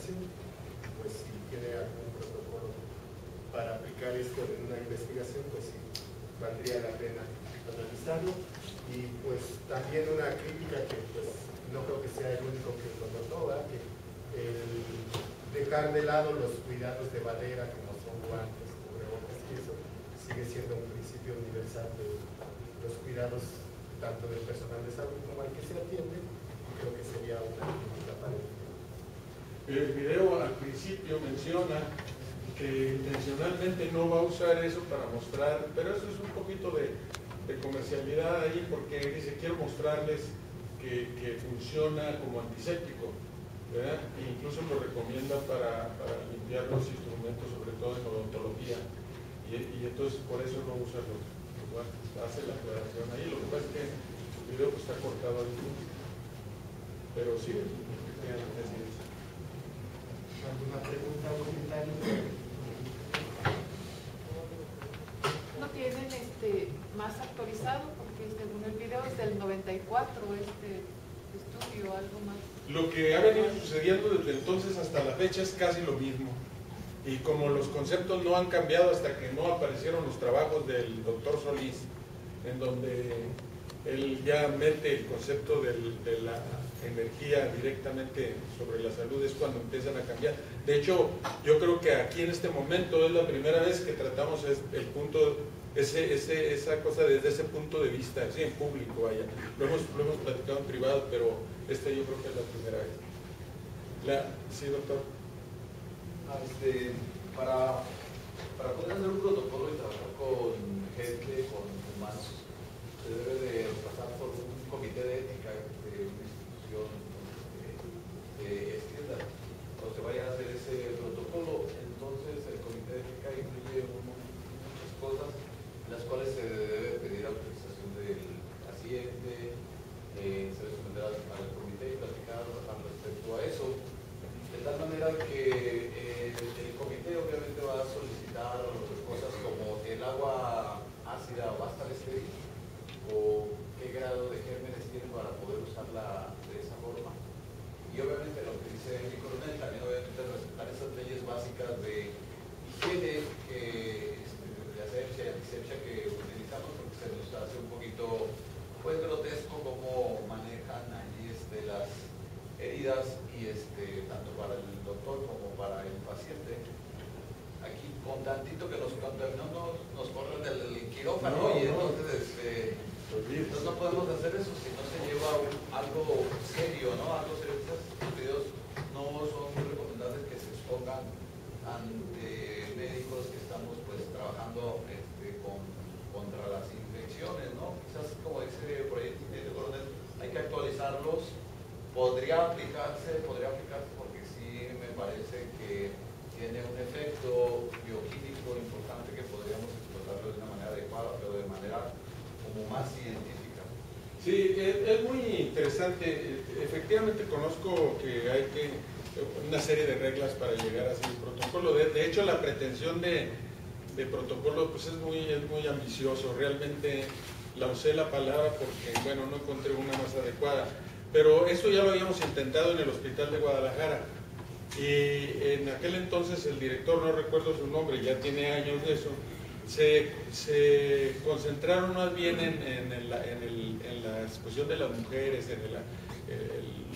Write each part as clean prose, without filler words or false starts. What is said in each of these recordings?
investigación, pues si tiene algún protocolo para aplicar esto en una investigación, pues sí, valdría la pena analizarlo. Y pues también una crítica que pues no creo que sea el único que lo notó, ¿verdad? Que el dejar de lado los cuidados de barrera como son guantes, cubrebocas, y eso sigue siendo un principio universal de los cuidados tanto del personal de salud como al que se atiende, y creo que sería una crítica para él. El video al principio menciona que intencionalmente no va a usar eso para mostrar, pero eso es un poquito de comercialidad ahí, porque dice, quiero mostrarles que funciona como antiséptico, ¿verdad? E incluso lo recomienda para limpiar los instrumentos, sobre todo en odontología, y entonces por eso no usa los guantes, hace la aclaración ahí. Lo que pasa es que el video pues, está cortado ahí, pero sí, ¿Alguna pregunta o comentario? ¿No tienen más actualizado? Porque según el video es del 94 estudio, algo más. Lo que ha venido sucediendo desde entonces hasta la fecha es casi lo mismo. Y como los conceptos no han cambiado hasta que no aparecieron los trabajos del doctor Solís, en donde él ya mete el concepto de la energía directamente sobre la salud, es cuando empiezan a cambiar. De hecho, yo creo que aquí en este momento es la primera vez que tratamos el punto, esa cosa desde ese punto de vista, así en público, vaya. Lo hemos platicado en privado, pero yo creo que es la primera vez. Sí, doctor. Para poder hacer un protocolo y trabajar con gente, con humanos, se debe de pasar por un comité de ética de una institución extienda. Cuando se vaya a hacer ese protocolo, entonces el comité de ética incluye muchas cosas, las cuales se debe pedir autorización del paciente, se debe someter al comité y platicar al respecto a eso. De tal manera que el comité obviamente va a solicitar cosas como el agua ácida va a estar estéril o qué grado de gérmenes tiene para poder usarla de esa forma. Y obviamente lo que dice mi coronel, también obviamente respetar esas leyes básicas de higiene, de asepsia y antisepsia que utilizamos, porque se nos hace un poquito pues grotesco cómo manejan allí las heridas y tanto para el doctor como para el paciente. Aquí con tantito que nos contaminó nos corren del quirófano y entonces no podemos hacer eso si no se lleva algo serio, ¿no? Algo serio. Estos videos no son recomendables que se expongan ante médicos que estamos pues trabajando contra las infecciones, ¿no? Quizás como dice por ahí el coronel, hay que actualizarlos. Podría aplicarse porque sí me parece que tiene un efecto bioquímico importante que podríamos explotarlo de una manera adecuada, pero de manera como más científica. Sí, es muy interesante. Efectivamente conozco que hay una serie de reglas para llegar a ese protocolo. De hecho, la pretensión de protocolo pues es muy ambicioso. Realmente la usé la palabra porque, bueno, no encontré una más adecuada. Pero eso ya lo habíamos intentado en el Hospital de Guadalajara. Y en aquel entonces el director, no recuerdo su nombre, ya tiene años de eso, se concentraron más bien en la exposición de las mujeres,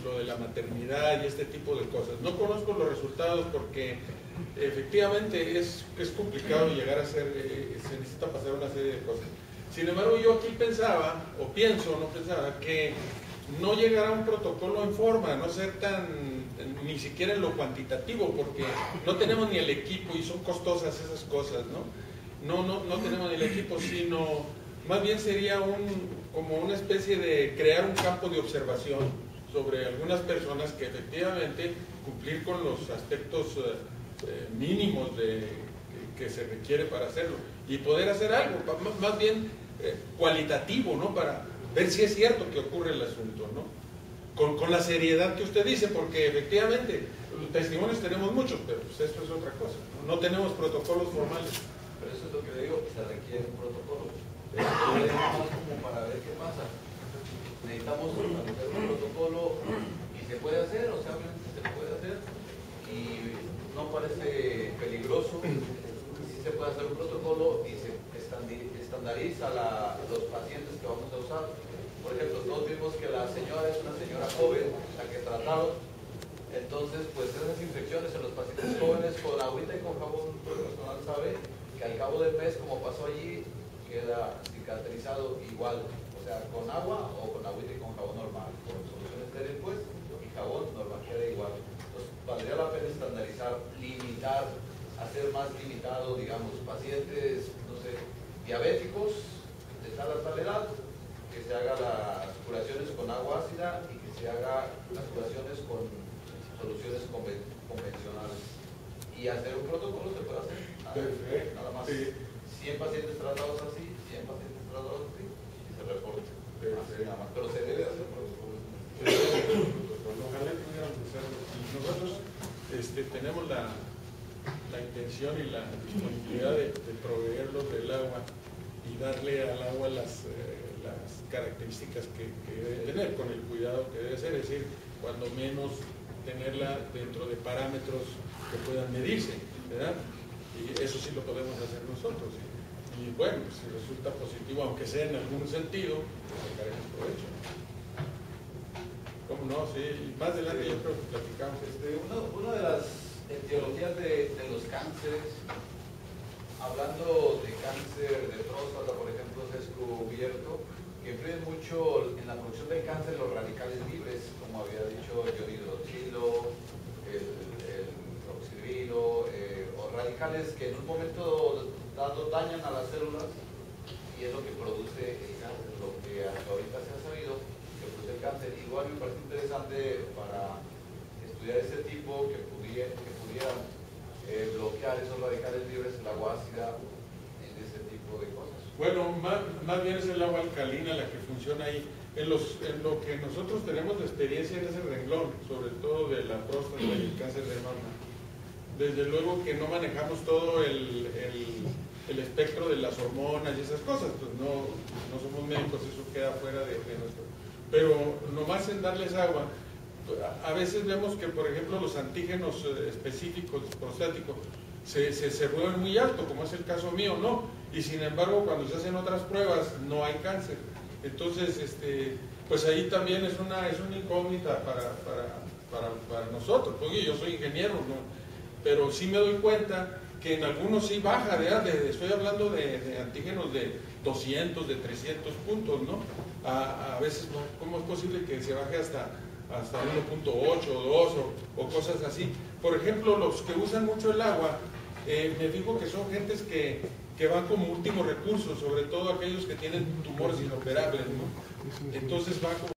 lo de la maternidad y este tipo de cosas. No conozco los resultados porque efectivamente es complicado llegar a ser, se necesita pasar una serie de cosas. Sin embargo, yo aquí pensaba, que no llegar a un protocolo en forma, no ser ni siquiera en lo cuantitativo, porque no tenemos ni el equipo y son costosas esas cosas, ¿no? No tenemos ni el equipo, sino más bien sería como una especie de crear un campo de observación sobre algunas personas que efectivamente cumplir con los aspectos mínimos que se requiere para hacerlo y poder hacer algo, más bien cualitativo, ¿no? Para ver si es cierto que ocurre el asunto, ¿no? Con la seriedad que usted dice, porque efectivamente testimonios tenemos muchos, pero pues esto es otra cosa, no tenemos protocolos formales. Pero eso es lo que le digo, que se requiere un protocolo. Necesitamos como para ver qué pasa. Necesitamos hacer un protocolo y se puede hacer, o sea, obviamente se puede hacer. Y parece peligroso. Sí se puede hacer un protocolo y se estandariza los pacientes que vamos a usar. Por ejemplo, todos vimos que la señora es una señora joven, la que tratamos. Entonces, pues esas infecciones en los pacientes jóvenes con agüita y con jabón, todo el personal sabe que al cabo del mes, como pasó allí, queda cicatrizado igual. O sea, con agua o con agüita y con jabón normal. Con solución estéril, pues, y jabón normal queda igual. Entonces, valdría la pena estandarizar, limitar, hacer más limitado, digamos, pacientes, no sé, diabéticos de tal a tal edad, que se haga las curaciones con agua ácida y que se haga las curaciones con soluciones convencionales. Y hacer un protocolo se puede hacer. Nada más. 100 pacientes tratados así, 100 pacientes tratados así, y se reporte. Así nada más. Pero se debe hacer protocolo. Ojalá que pudiéramos hacerlo. Nosotros tenemos la intención y la disponibilidad de proveerlos del agua y darle al agua las características que debe tener, con el cuidado que debe ser, es decir, cuando menos tenerla dentro de parámetros que puedan medirse, ¿verdad? Y eso sí lo podemos hacer nosotros. Y bueno, si resulta positivo, aunque sea en algún sentido, pues sacaremos provecho. ¿Cómo no? Sí, y más adelante yo creo que platicamos. Una de las etiologías de los cánceres, hablando de cáncer de próstata, por ejemplo, se ha descubierto que influyen mucho en la producción del cáncer los radicales libres, como había dicho Johnny Hidroxilo, el proxilvilo, o radicales que en un momento dado dañan a las células y es lo que produce el cáncer, lo que hasta ahorita se ha sabido que produce el cáncer. Igual me parece interesante para estudiar ese tipo que pudieran bloquear esos radicales libres, el agua ácida, en ese tipo de cosas. Bueno, más bien es el agua alcalina la que funciona ahí. En lo que nosotros tenemos de experiencia en ese renglón, sobre todo de la próstata y el cáncer de mama, desde luego que no manejamos todo el espectro de las hormonas y esas cosas, pues no somos médicos, eso queda fuera de nuestro. Pero nomás en darles agua, a veces vemos que, por ejemplo, los antígenos específicos prostáticos se vuelven muy altos, como es el caso mío, ¿no? Y sin embargo, cuando se hacen otras pruebas, no hay cáncer. Entonces, pues ahí también es una incógnita para nosotros, porque yo soy ingeniero, ¿no? Pero sí me doy cuenta que en algunos sí baja, estoy hablando de antígenos de 200, de 300 puntos, ¿no? A veces, ¿no? ¿Cómo es posible que se baje hasta 1.8 o 2 o cosas así? Por ejemplo, los que usan mucho el agua, me fijo que son gentes que van como último recurso, sobre todo aquellos que tienen tumores inoperables, ¿no? Entonces van como